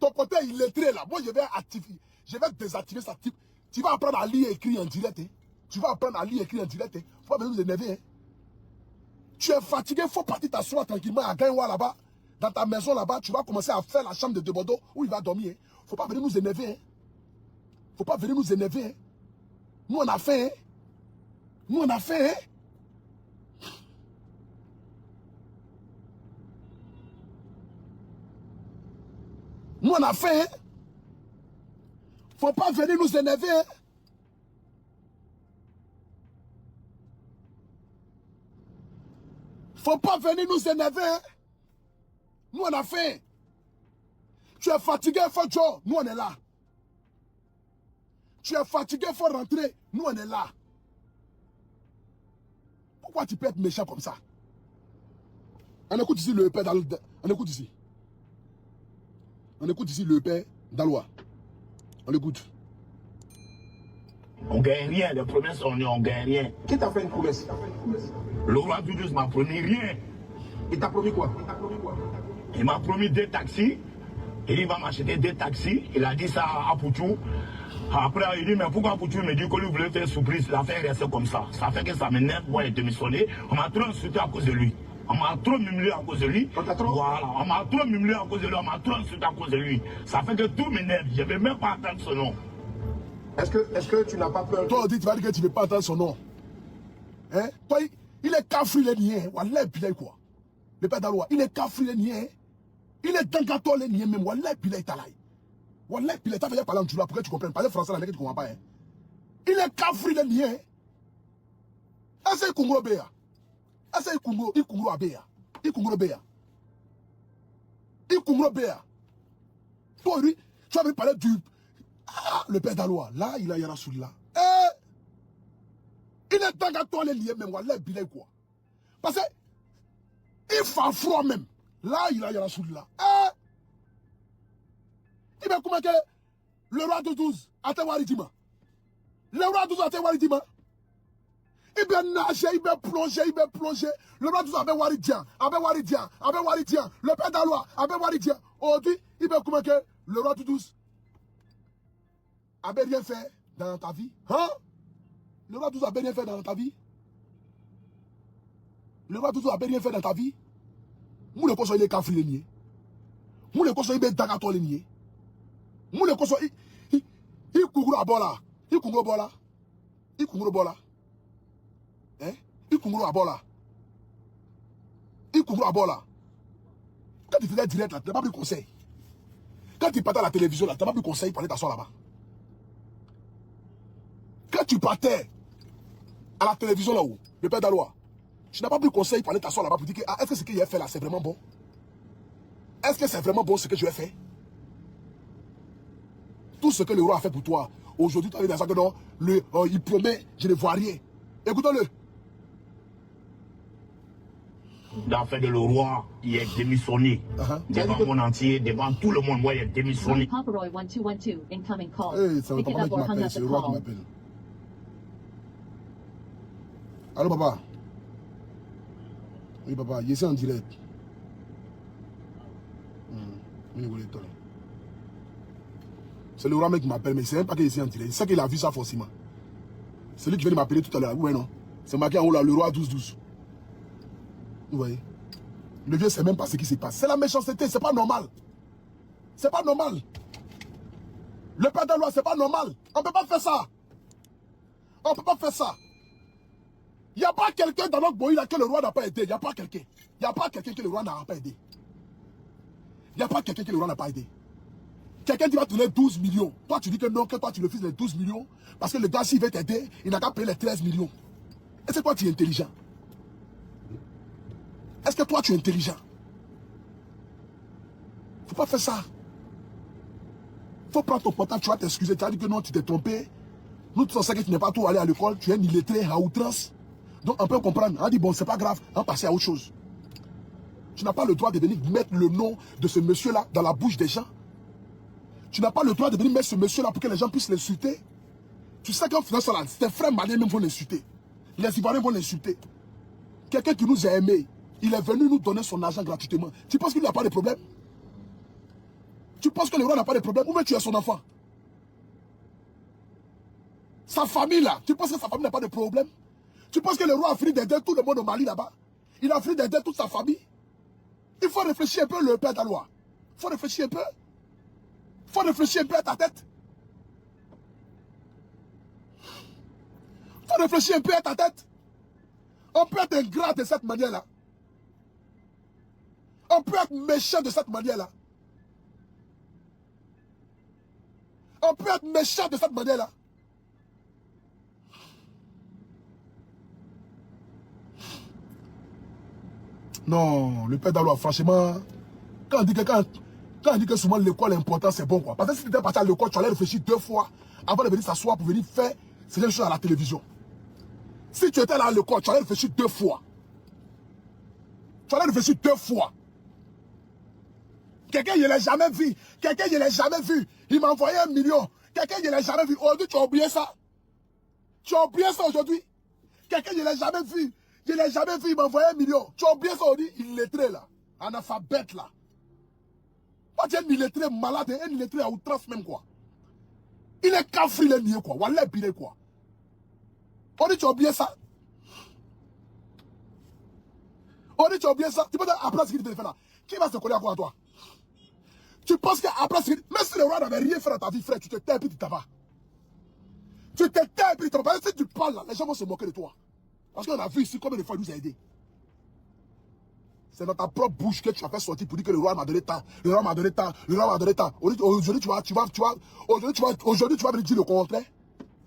ton côté illettré, là, moi, je vais activer, je vais désactiver ça. Tu vas apprendre à lire et écrire en direct. Hein. Tu vas apprendre à lire et écrire en direct. Il ne faut pas venir nous énerver. Hein. Tu es fatigué, il faut partir t'asseoir tranquillement à Gaïwa là-bas, dans ta maison là-bas. Tu vas commencer à faire la chambre de Debodo où il va dormir. Il ne faut pas venir nous énerver. Hein. Il ne faut pas venir nous énerver. Hein. Nous, on a faim. Hein. Nous, on a faim. Hein. Nous, on a faim. Hein. Faut pas venir nous énerver. Hein. Faut pas venir nous énerver. Hein. Nous, on a faim. Tu es fatigué, il faut jouer. Nous, on est là. Tu es fatigué, il faut rentrer. Nous, on est là. Pourquoi tu peux être méchant comme ça? On écoute ici le père d'Aloua. On écoute ici. On écoute ici le père d'Aloua. On l'écoute. On gagne rien. Les promesses, on gagne rien. Qui t'a fait une promesse? Le roi Doudous m'a promis rien. Il t'a promis quoi? Il m'a promis 2 taxis. Il va m'acheter 2 taxis. Il a dit ça à Poutou. Après, il dit, mais pourquoi Poutou me dit que lui voulait faire surprise? L'affaire reste comme ça. Ça fait que ça m'énerve. Moi, il a démissionné. On m'a trop insulté à cause de lui. On m'a trop mimulé à cause de lui. Voilà. On m'a trop mimulé à cause de lui. On m'a trop insulté à cause de lui. Ça fait que tout m'énerve. Je ne vais même pas entendre son nom. Est-ce que tu n'as pas peur? Toi, on dit, tu vas dire que tu ne veux pas entendre son nom. Hein? Toi, il est cafri, il est niais. Wallah, puis quoi. Le père d'Aloua, il est kafri le niais. Il est dangato le niais même. Wallah, il est talai. Wallah, il est talai. Il parle en djoula pour que tu comprennes. Parler français, là, tu ne comprends pas. Hein. Il est kafri le niais. Est-ce qu'il Congo Béa? Est-ce qu'il Congo Abéa? Il Congo Béa. Il Congo Béa. Toi, lui, tu avais parlé du... Ah, le père d'Aloua. Là, il a Yara Soulila. Il est dangato le niais même. Wallah, il est quoi? Parce que il fait froid même. Là, il a Yara Soulila. Il va comment que le roi de 12 a été waridima. Le roi de 12 a été waridima. Il va nager, il va plonger, il va plonger. Le roi de 12 a été waridien, a été waridien, a été waridien. Le père d'Aloua a été waridien. Aujourd'hui, il va comment que le roi de 12 a rien fait dans ta vie. Hein? Le roi de 12 a rien fait dans ta vie. Le roi de 12 a rien fait dans ta vie. Mou le conseil il est kafri le nier. Mou le conseil il est dagato le nier. Mou le conseil il couvre à bola. Il couvre à bola. Il couvre à bola. Hein? Il couvre à bola. Il couvre à bola. Quand tu faisais direct là, tu n'as pas pris conseil. Quand tu partais à la télévision là, tu n'as pas pris conseil pour aller t'asseoir là-bas. Quand tu partais à la télévision là-haut, le père d'Aloua, tu n'as pas pris conseil pour aller t'asseoir là-bas pour dire que est-ce que ce qu'il a fait là, c'est vraiment bon? Est-ce que c'est vraiment bon ce que je ai fait? Tout ce que le roi a fait pour toi, aujourd'hui tu as dit dans ça que non, il promet, je ne vois rien. Écoutez-le. D'affaire de le roi, il est démissionné. Devant le monde entier, devant tout le monde, moi, il est démissionné. Paparoy 1212, incoming call. Hey, c'est le Pick it papa up qui or hung m'appelle, up c'est the le roi qui call. m'appelle. Allô papa? Oui papa, il est en direct. C'est le roi mec qui m'appelle, mais il ne sait même pas qu'il est en direct. Il sait qu'il a vu ça forcément. C'est lui qui vient de m'appeler tout à l'heure. Oui, non. C'est marqué en haut là, le roi 12-12. Vous voyez? Le vieux ne sait même pas ce qui se passe. C'est la méchanceté, c'est pas normal. C'est pas normal. Le père de loi, c'est pas normal. On ne peut pas faire ça. On ne peut pas faire ça. Il n'y a pas quelqu'un dans notre pays là que le roi n'a pas aidé. Il n'y a pas quelqu'un. Il n'y a pas quelqu'un que le roi n'a pas aidé. Il n'y a pas quelqu'un que le roi n'a pas aidé. Quelqu'un qui va te donner 12 millions. Toi, tu dis que non, que toi, tu refuses les 12 millions. Parce que le gars, s'il veut t'aider, il n'a qu'à payer les 13 millions. Est-ce que toi, tu es intelligent? Est-ce que toi, tu es intelligent? Il ne faut pas faire ça. Il faut prendre ton portable, tu vas t'excuser. Tu as dit que non, tu t'es trompé. Nous, tu sais que tu n'es pas tout allé à l'école. Tu es illettré à outrance. Donc, on peut comprendre. On dit, bon, c'est pas grave. On passe à autre chose. Tu n'as pas le droit de venir mettre le nom de ce monsieur-là dans la bouche des gens. Tu n'as pas le droit de venir mettre ce monsieur-là pour que les gens puissent l'insulter. Tu sais qu'en faisant ça, tes frères maliens même vont l'insulter. Les Ivoiriens vont l'insulter. Quelqu'un qui nous a aimés, il est venu nous donner son argent gratuitement. Tu penses qu'il n'a pas de problème? Tu penses que le roi n'a pas de problème? Ou même tu es son enfant? Sa famille là, tu penses que sa famille n'a pas de problème? Tu penses que le roi a fini d'aider tout le monde au Mali là-bas? Il a fini d'aider toute sa famille? Il faut réfléchir un peu, le père d'Aloua. Il faut réfléchir un peu. Il faut réfléchir un peu à ta tête. Il faut réfléchir un peu à ta tête. On peut être ingrat de cette manière-là. On peut être méchant de cette manière-là. On peut être méchant de cette manière-là. Non, le père d'Aloua, franchement, quand on dit que souvent l'école est important, c'est bon quoi. Parce que si tu étais parti à l'école, tu allais réfléchir 2 fois avant de venir s'asseoir pour venir faire ces choses à la télévision. Si tu étais là à l'école, tu allais réfléchir 2 fois. Tu allais réfléchir 2 fois. Quelqu'un, je ne l'ai jamais vu. Quelqu'un, je ne l'ai jamais vu. Il m'a envoyé 1 million. Quelqu'un, je ne l'ai jamais vu. Aujourd'hui, tu as oublié ça. Tu as oublié ça aujourd'hui. Quelqu'un, je ne l'ai jamais vu. Je ne l'ai jamais vu, il m'a envoyé 1 million. Tu as oublié ça aujourd'hui. Il est lettré là. Analphabète là. Pas tu es un illettré malade, un illettré à outrance même quoi. Il est cafri le nier quoi. Wallah bilé quoi. On dit tu as oublié ça. On dit tu as oublié ça. Tu peux dire après ce qu'il te fait là. Qui va se coller à quoi à toi? Tu penses qu'après ce qu'il... Même si le roi n'avait rien fait dans ta vie frère, tu te tais et puis tu t'en vas. Tu te tais et puis tu t'en vas. Si tu parles là, les gens vont se moquer de toi. Parce qu'on a vu ici combien de fois il nous a aidés. C'est dans ta propre bouche que tu as fait sortir pour dire que le roi m'a donné tant, le roi m'a donné tant, le roi m'a donné tant. Aujourd'hui, tu vas venir dire le contraire.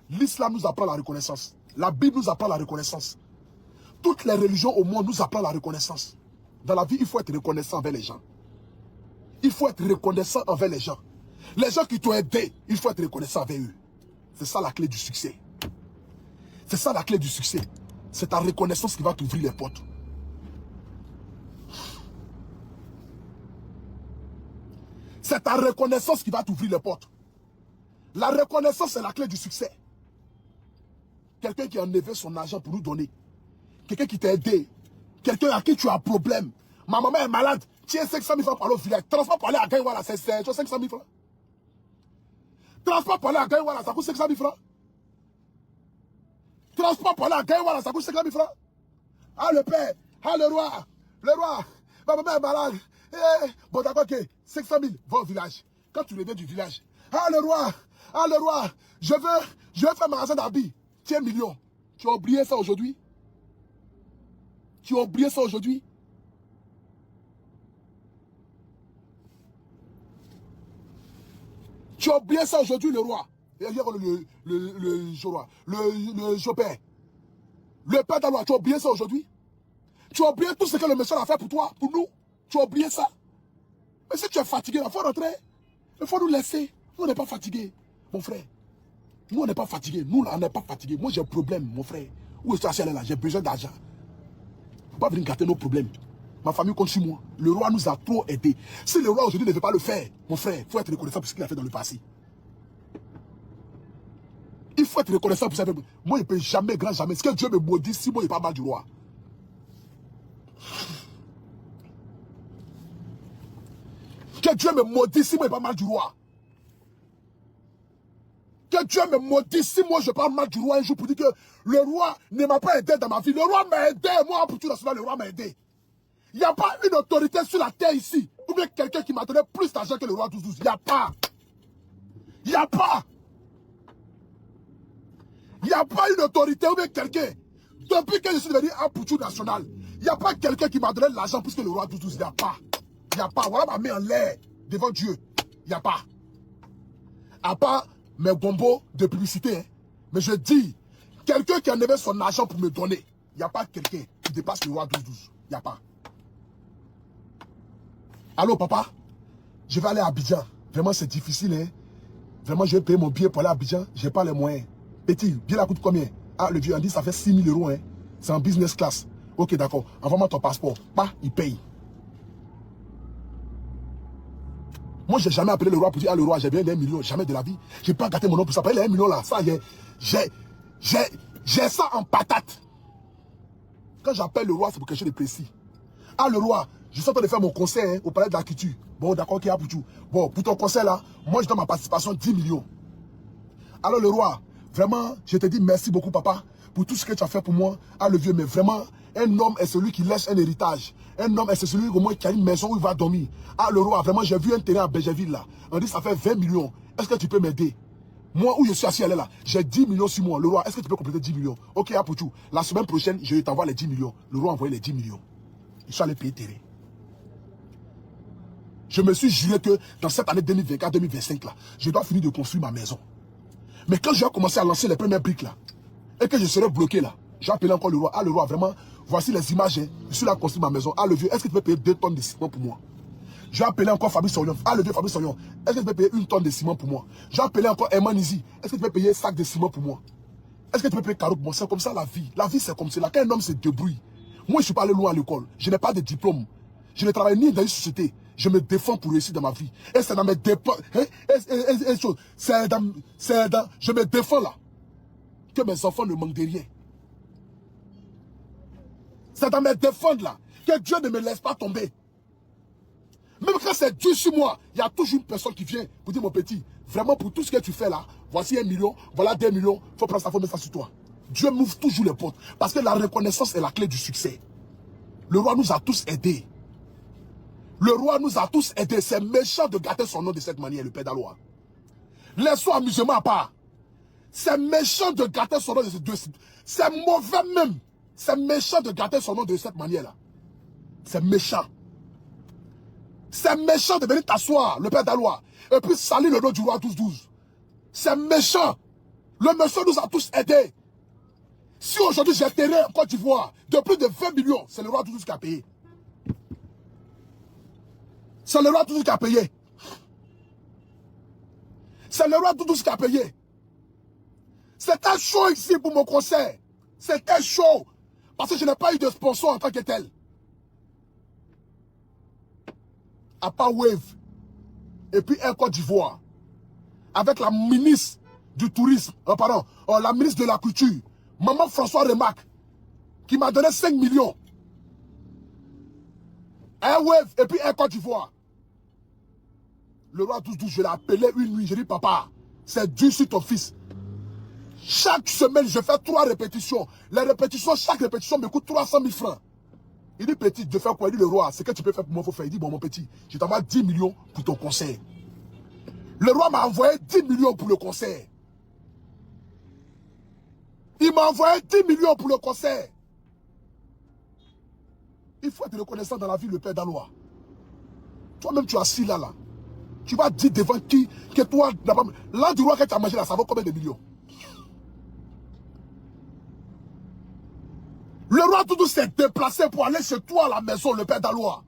L'islam nous apprend la reconnaissance. La Bible nous apprend la reconnaissance. Toutes les religions au monde nous apprennent la reconnaissance. Dans la vie, il faut être reconnaissant envers les gens. Il faut être reconnaissant envers les gens. Les gens qui t'ont aidé, il faut être reconnaissant envers eux. C'est ça la clé du succès. C'est ça la clé du succès. C'est ta reconnaissance qui va t'ouvrir les portes. C'est ta reconnaissance qui va t'ouvrir les portes. La reconnaissance, c'est la clé du succès. Quelqu'un qui a enlevé son argent pour nous donner. Quelqu'un qui t'a aidé. Quelqu'un à qui tu as un problème. Ma maman est malade. Tiens 500 000 francs pour aller au village. Transport pour aller à Gaïwala, c'est 500 000 francs. Transport pour aller à Gaïwala, ça coûte 500 000 francs. Transport pour aller à Gaïwala, ça coûte 50 000 francs. Ah le père, ah le roi, ma maman est malade. Bon d'accord, ok, 500 000, va au village. Quand tu reviens du village, ah le roi, je veux faire magasin d'habits. Tiens, million. Tu as oublié ça aujourd'hui? Tu as oublié ça aujourd'hui? Tu as oublié ça aujourd'hui, le roi. Le chopin. Le père d'Alois, tu as oublié ça aujourd'hui? Tu as oublié tout ce que le monsieur a fait pour toi, pour nous? Tu as oublié ça? Mais si tu es fatigué, il faut rentrer. Il faut nous laisser. Nous, on n'est pas fatigués, mon frère. Nous, on n'est pas fatigués. Nous, on n'est pas fatigués. Moi, j'ai un problème, mon frère. Où est-ce que tu es là? J'ai besoin d'argent. Il ne faut pas venir gâter nos problèmes. Ma famille compte sur moi. Le roi nous a trop aidés. Si le roi aujourd'hui ne veut pas le faire, mon frère, il faut être reconnaissant pour ce qu'il a fait dans le passé. Il faut être reconnaissant pour ça. Moi, je ne peux jamais, grand jamais. Est-ce que Dieu me maudit si moi, je n'ai pas mal du roi? Que Dieu me maudisse si moi, je n'ai pas mal du roi. Que Dieu me maudisse si moi, je parle mal du roi un jour pour dire que le roi ne m'a pas aidé dans ma vie. Le roi m'a aidé. Moi, pour tout national, le roi m'a aidé. Il n'y a pas une autorité sur la terre ici. Ou bien quelqu'un qui m'a donné plus d'argent que le roi 12-12. Il n'y a pas. Il n'y a pas. Il n'y a pas une autorité ou bien quelqu'un. Depuis que je suis devenu un Poutou national, il n'y a pas quelqu'un qui m'a donné de l'argent plus que le roi 12-12. Il n'y a pas. Il n'y a pas. Voilà ma main en l'air devant Dieu. Il n'y a pas. À part mes bombos de publicité. Hein. Mais je dis, quelqu'un qui a enlevé son argent pour me donner, il n'y a pas quelqu'un qui dépasse le roi 12-12. Il n'y a pas. Allô, papa? Je vais aller à Abidjan. Vraiment, c'est difficile. Hein? Vraiment, je vais payer mon billet pour aller à Abidjan. Je n'ai pas les moyens. Petit, billet là coûte combien? Ah, le vieux a dit, ça fait 6 000 euros. Hein? C'est en business class. Ok, d'accord. Envoie-moi ton passeport. Bah, il paye. Moi, je n'ai jamais appelé le roi pour dire, ah, le roi, j'ai bien 1 million. Jamais de la vie. Je n'ai pas gâté mon nom pour ça. Les 1 million là, ça, j'ai ça en patate. Quand j'appelle le roi, c'est pour quelque chose de précis. Ah, le roi, je suis en train de faire mon concert hein, au palais de la culture. Bon, d'accord, ok, pour tout. Bon, pour ton concert là, moi, je donne ma participation 10 millions. Alors, le roi, vraiment, je te dis merci beaucoup, papa, pour tout ce que tu as fait pour moi. Ah, le vieux, mais vraiment, un homme est celui qui laisse un héritage. Un homme est celui au moins qui a une maison où il va dormir. Ah, le roi, vraiment, j'ai vu un terrain à Bégerville là. On dit ça fait 20 millions. Est-ce que tu peux m'aider? Moi, où je suis assis, elle est là. J'ai 10 millions sur moi. Le roi, est-ce que tu peux compléter 10 millions? Ok, à Poutou. La semaine prochaine, je t'envoie les 10 millions. Le roi a envoyé les 10 millions. Ils sont allés payer terrain. Je me suis juré que dans cette année 2024-2025 là, je dois finir de construire ma maison. Mais quand je vais commencer à lancer les premières briques là, et que je serai bloqué là, j'ai appelé encore le roi. Ah, le roi, vraiment, voici les images. Hein. Je suis là à construire ma maison. Ah, le vieux, est-ce que tu peux payer 2 tonnes de ciment pour moi? J'ai appelé encore Fabrice Sorion. Ah, le vieux Fabrice Sorion, est-ce que tu peux payer 1 tonne de ciment pour moi? J'ai appelé encore Eman Izi. Est-ce que tu peux payer 1 sac de ciment pour moi? Est-ce que tu peux payer Caro pour moi? C'est comme ça la vie. La vie, c'est comme cela. Quand un homme se débrouille, moi, je ne suis pas allé loin à l'école. Je n'ai pas de diplôme. Je ne travaille ni dans une société. Je me défends pour réussir dans ma vie. Et c'est dans mes défenses. Je me défends là. Que mes enfants ne manquent de rien. C'est dans mes défenses là. Que Dieu ne me laisse pas tomber. Même quand c'est dur sur moi, il y a toujours une personne qui vient pour dire, mon petit, vraiment pour tout ce que tu fais là, voici 1 million, voilà 2 millions, il faut prendre ça, il faut mettre ça sur toi. Dieu m'ouvre toujours les portes. Parce que la reconnaissance est la clé du succès. Le roi nous a tous aidés. Le roi nous a tous aidés. C'est méchant de gâter son nom de cette manière, le père d'Alois. Laissons amusement à part. C'est méchant de gâter son nom de cette manière. C'est mauvais même. C'est méchant de gâter son nom de cette manière-là. C'est méchant. C'est méchant de venir t'asseoir, le père d'Aloua, et puis salir le nom du roi 12-12. C'est méchant. Le monsieur nous a tous aidés. Si aujourd'hui j'ai terrain en Côte d'Ivoire de plus de 20 millions, c'est le roi 12-12 qui a payé. C'est le roi 12-12 qui a payé. C'est le roi 12-12 qui a payé. C'était chaud ici pour mon concert. C'était chaud. Parce que je n'ai pas eu de sponsor en tant que tel. À part Wave. Et puis Air Côte d'Ivoire. Avec la ministre du tourisme. La ministre de la culture. Maman François Remarque. Qui m'a donné 5 millions. Air Wave et puis Air Côte d'Ivoire. Le roi 12-12, je l'ai appelé une nuit. Je dis, papa, c'est dur sur ton fils. Chaque semaine, je fais 3 répétitions. Les répétitions, chaque répétition me coûte 300 000 francs. Il dit, petit, je fais quoi? Il dit, le roi, c'est que tu peux faire pour moi, il faut faire. Il dit, bon, mon petit, je t'envoie 10 millions pour ton concert. Le roi m'a envoyé 10 millions pour le concert. Il m'a envoyé 10 millions pour le concert. Il faut être reconnaissant dans la vie, le père d'Aloua. Toi-même, tu es assis là. Tu vas dire devant qui que toi, là du roi que tu as mangé là, ça vaut combien de millions? Le roi Doudou s'est déplacé pour aller chez toi à la maison, le père d'Aloua.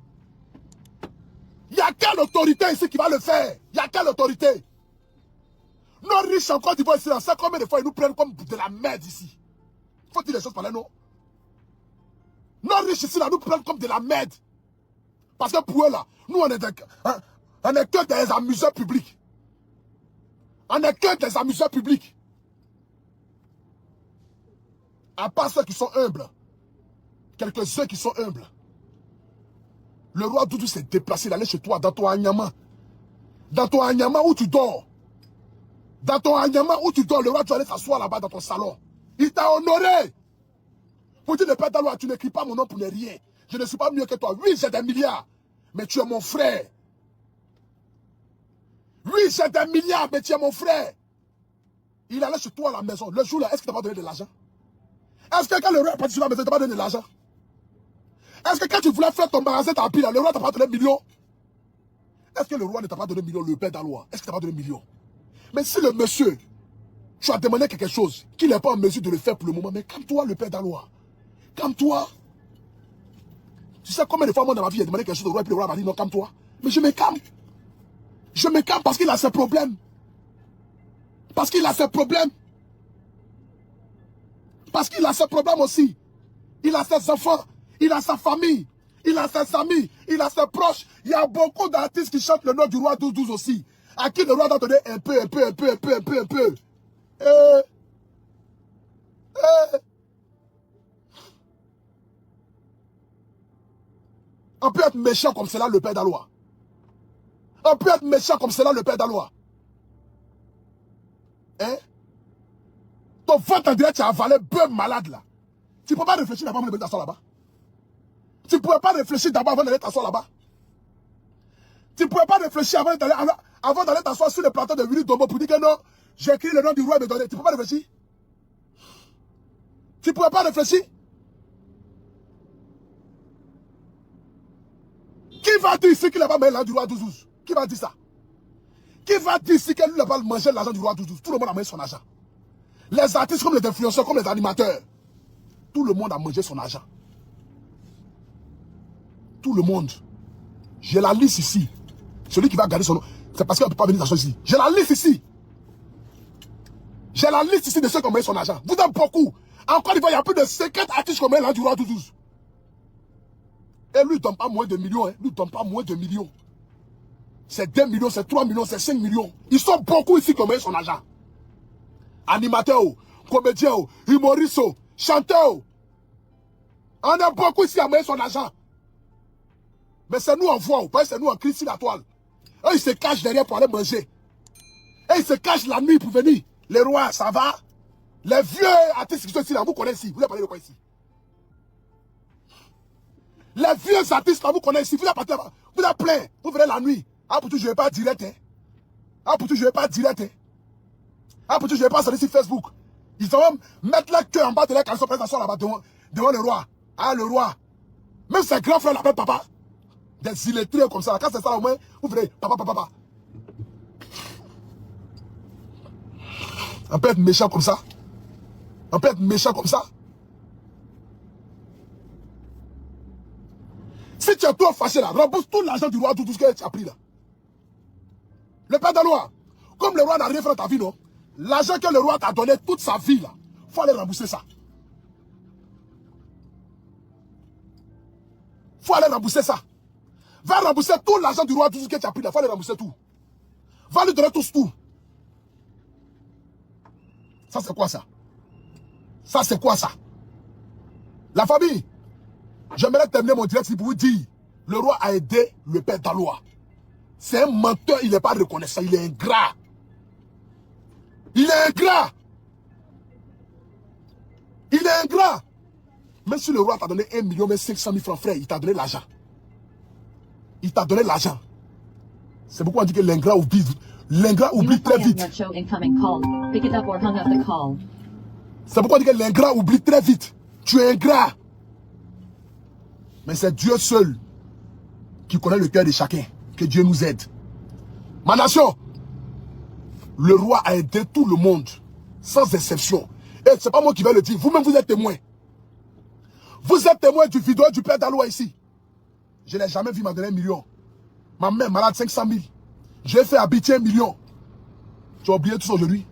Il y a quelle autorité ici qui va le faire? Il y a quelle autorité? Nos riches en Côte d'Ivoire ici, on sait combien de fois ils nous prennent comme de la merde ici. Faut dire les choses par là, non? Nos riches ici, là, nous prennent comme de la merde. Parce que pour eux, là, nous, on est que des amuseurs publics. On n'est que des amuseurs publics. À part ceux qui sont humbles. Quelques-uns qui sont humbles. Le roi Doudou s'est déplacé, il allait chez toi, dans ton Anyama. Dans ton Anyama où tu dors. Dans ton Anyama où tu dors, le roi, tu allais s'asseoir là-bas dans ton salon. Il t'a honoré. Pour dire le père d'Aloua, tu n'écris pas mon nom pour ne rien. Je ne suis pas mieux que toi. Oui, j'ai des milliards. Mais tu es mon frère. Oui, j'ai des milliards, mais tu es mon frère. Il allait chez toi à la maison. Le jour-là, est-ce qu'il t'a pas donné de l'argent? Est-ce que quand le roi est parti sur la maison, il t'a pas donné de l'argent? Est-ce que quand tu voulais faire ton magasin, ta pile, le roi t'a pas donné millions? Est-ce que le roi ne t'a pas donné millions, le père d'Aloua? Est-ce qu'il t'a pas donné millions? Mais si le monsieur, tu as demandé quelque chose, qu'il n'est pas en mesure de le faire pour le moment, mais calme-toi, le père d'Aloua. Calme-toi. Tu sais combien de fois, moi, dans ma vie, j'ai demandé quelque chose au roi, et puis le roi m'a dit non, calme-toi. Mais je me calme. Je me calme parce qu'il a ses problèmes. Parce qu'il a ses problèmes. Parce qu'il a ses problèmes aussi. Il a ses enfants. Il a sa famille. Il a ses amis. Il a ses proches. Il y a beaucoup d'artistes qui chantent le nom du roi 12-12 aussi. À qui le roi doit donner un peu. On peut être méchant comme cela, le père d'Aloua. On peut être méchant comme cela, le père d'Aloua. Hein? Ton ventre en direct, tu as avalé bœuf malade là. Tu ne peux pas réfléchir d'abord avant d'aller t'asseoir là-bas. Tu ne pouvais pas réfléchir d'abord avant d'aller t'asseoir là-bas. Tu ne pouvais pas réfléchir avant d'aller t'asseoir sur le plateau de Willy Dombo pour dire que non, j'ai écrit le nom du roi et me donner. Tu ne peux pas réfléchir. Tu ne pouvais pas réfléchir. Qui va dire ici qu'il n'a pas mangé l'argent du roi 12-12? Qui va dire ça? Qui va dire ici qu'il n'a pas mangé l'argent du roi 12-12? Tout le monde a mangé son argent. Les artistes comme les influenceurs, comme les animateurs. Tout le monde a mangé son argent. Tout le monde. J'ai la liste ici. Celui qui va garder son nom, c'est parce qu'il ne peut pas venir s'asseoir ici. J'ai la liste ici. J'ai la liste ici de ceux qui ont mangé son argent. Vous êtes beaucoup. Encore une fois, il y a plus de 50 artistes qui ont mangé l'argent du roi 12-12. Et lui, il ne donne pas moins de millions. Lui, il ne donne pas moins de millions. C'est 2 millions, c'est 3 millions, c'est 5 millions. Ils sont beaucoup ici qui ont mangé son argent. Animateurs, comédiens, humoristes, chanteurs. On a beaucoup ici à mettre son argent. Mais c'est nous en voix, c'est nous en crise sur la toile. Eux, ils se cachent derrière pour aller manger. Et ils se cachent la nuit pour venir. Les rois, ça va? Les vieux artistes qui sont ici, là, vous connaissez ici. Vous avez parlé de quoi ici? Les vieux artistes, là, vous connaissez ici. Vous êtes plein. Vous venez la nuit. Ah, pour tout, je ne vais pas direct. Hein. Ah, pour tout, je ne vais pas direct. Hein. Ah, pour tout, je ne vais pas sortir sur Facebook. Ils vont mettre la queue en bas de la canson présentation là-bas devant le roi. Ah, le roi. Même ses grands frères l'appellent papa. Des illettrés comme ça. Quand c'est ça, au moins, vous venez, papa, papa, papa. On peut être méchant comme ça. On peut être méchant comme ça. Si tu es trop fâché là, rembourse tout l'argent du roi, tout ce que tu as pris là. Le père de loi, comme le roi n'a rien fait dans ta vie, non? L'argent que le roi t'a donné toute sa vie là, il faut aller rembourser ça. Il faut aller rembourser ça. Va rembourser tout l'argent du roi, tout ce que tu as pris là, il faut aller rembourser tout. Va lui donner tout. Ça c'est quoi ça? Ça c'est quoi ça? La famille, j'aimerais terminer mon direct pour vous dire, le roi a aidé le père d'Aloa. C'est un menteur, il n'est pas reconnaissant, il est ingrat. Il est ingrat. Il est ingrat. Même si le roi t'a donné 1,5 million francs, frère, il t'a donné l'argent. Il t'a donné l'argent. C'est pourquoi on dit que l'ingrat oublie. L'ingrat oublie très vite. C'est pourquoi on dit que l'ingrat oublie très vite. Tu es ingrat. Mais c'est Dieu seul qui connaît le cœur de chacun. Que Dieu nous aide. Ma nation, le roi a aidé tout le monde, sans exception. Et c'est pas moi qui vais le dire, vous-même vous êtes témoin. Vous êtes témoin du vidéo du père d'Aloa ici. Je n'ai jamais vu m'a donné 1 million. Ma mère malade 500 000. J'ai fait habiter 1 million. Tu as oublié tout ça aujourd'hui.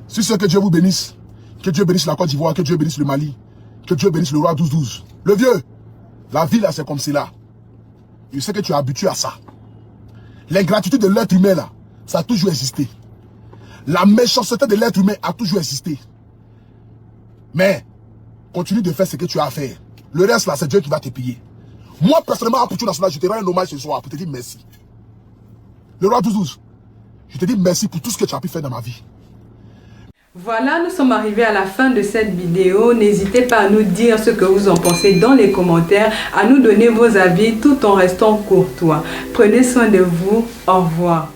Si c'est que Dieu vous bénisse, que Dieu bénisse la Côte d'Ivoire, que Dieu bénisse le Mali, que Dieu bénisse le roi 12-12. Le vieux, la vie là c'est comme cela. Je sais que tu es habitué à ça. L'ingratitude de l'être humain là, ça a toujours existé. La méchanceté de l'être humain a toujours existé. Mais, continue de faire ce que tu as à faire. Le reste là, c'est Dieu qui va te payer. Moi personnellement, pour tout national, je te rends un hommage ce soir pour te dire merci. Le roi 12-12, je te dis merci pour tout ce que tu as pu faire dans ma vie. Voilà, nous sommes arrivés à la fin de cette vidéo. N'hésitez pas à nous dire ce que vous en pensez dans les commentaires, à nous donner vos avis tout en restant courtois. Prenez soin de vous. Au revoir.